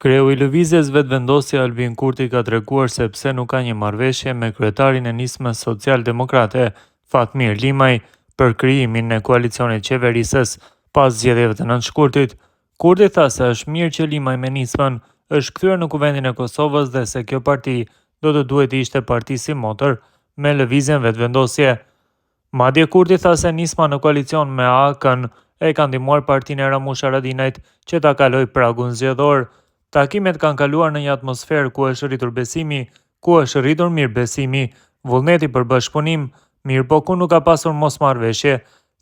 Kreu i lëvizjes vetëvendosje Albin Kurti ka treguar se pse nuk ka një marrëveshje me kryetarin e nismës social-demokrate Fatmir Limaj për krijimin e koalicionit qeverisës pas zgjedhjeve të nënshkurtit. Kurti tha se është mirë që Limaj me nismën është kthyer në kuvendin e Kosovës dhe se kjo parti do të duhet ishte parti si motor me lëvizjen vetëvendosje. Madje Kurti tha se nisma në koalicion me AK-n e ka ndihmuar partinë e Ramush Haradinajt që ta kaloj pragun zgjedhor. Takimet kanë kaluar në një atmosferë ku është rritur besimi, ku është rritur mirëbesimi, vullneti për bashkëpunim, mirë po ku nuk ka pasur mosmarrëveshje,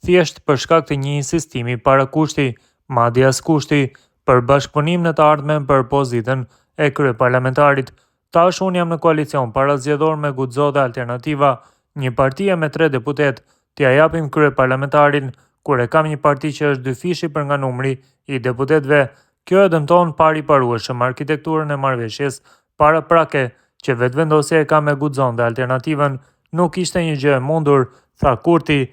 thjesht për shkak të një insistimi para kushti, madje as kushti, për bashkëpunim në të ardhmen për pozitën e kryeparlamentarit. Tash unë jam në koalicion para zgjedhor me Guxo dhe Alternativa, një partie me 3 deputet, t'ia japim kryeparlamentarin, kur e kam një parti që është dyfishi për nga numri i deputetëve. Kjo e dëmton pariparueshëm arkitekturën e marrëveshjes paraprake që vetëvendosja e ka me Guxon dhe Alternativën nuk ishte një gjë e mundur, tha Kurti,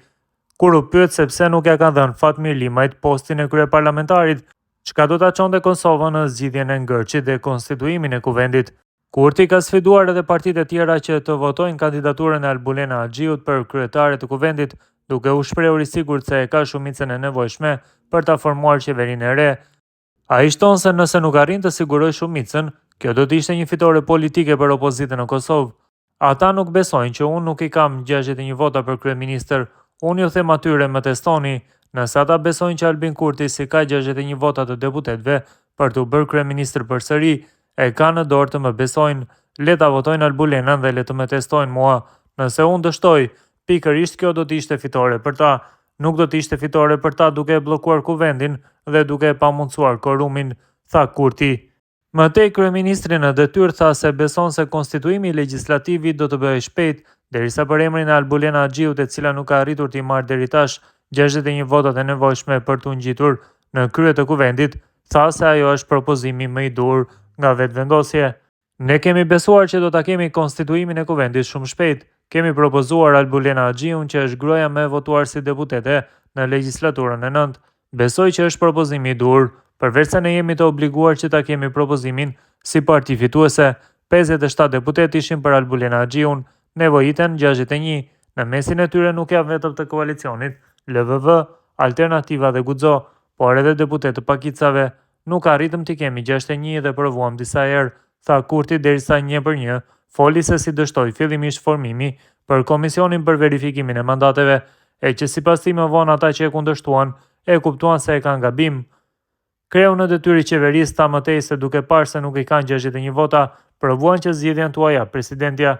kur u pyet se pse nuk ja ka dhënë Fatmir Limajt postin e kryeparlamentarit, çka do ta çonte Kosovën në zgjidhjen e ngërçit dhe konstituimin e kuvendit. Kurti ka sfiduar edhe partitë e tjera që të votojnë kandidaturën e Albulena Axhiut për kryetare të kuvendit, duke u shprehur i sigurt se e ka shumicën e nevojshme për ta formuar qeverinë e re. Ai shton se nëse nuk arrin të sigurojë shumicën, kjo do të ishte një fitore politike për opozitën në Kosovë. Ata nuk besojnë që unë nuk i kam 61 vota për kryeministër, unë ju them atyre më testoni, nëse ata besojnë që Albin Kurti si ka 61 vota të deputetëve për të bërë kryeministër përsëri, e kanë në dorë të më besojnë, le ta votojnë Albulenën dhe le të më testojnë mua. Nëse unë dështoj, pikërisht kjo do të ishte fitore për ta. Nuk do të ishte fitore për ta duke e bllokuar kuvendin dhe duke e pamundsuar korumin, tha Kurti. Më tej kryeministri në detyrë tha se beson se konstituimi legjislativ do të bëhej shpejt, derisa për emrin e Albulena Axhiut, e cila nuk ka arritur t'i marrë deri tash 61 votat e nevojshme për t'u ngjitur në krye të kuvendit, tha se ajo është propozimi më i dur nga vetëvendosje. Ne kemi besuar që do ta kemi konstituimin e kuvendit shumë shpejt. Kemi propozuar Albulena Axhiun që është gruaja më e votuar si deputete në legjislaturën e 9. Besoj që është propozimi i dur, përveç se ne jemi të obliguar që ta kemi propozimin si parti fituese. 57 deputet ishin për Albulena Axhiun, nevojiten 61. Në mesin e tyre nuk janë vetëm të koalicionit, LVV, Alternativa dhe Guxo, por edhe deputet të pakicave. Nuk arritëm t'i kemi 61 dhe provuam disa herë, tha Kurti derisa 1-1 foli se si dështoi fillimisht formimi për komisionin për verifikimin e mandateve, e që sipas tij më vonë ata që e kundërshtuan e kuptuan se e kanë gabim. Kreu në detyrë i qeverisë tha më tej se duke parë se nuk i kanë 61 vota, provuan që zgjidhjen tuaj presidentja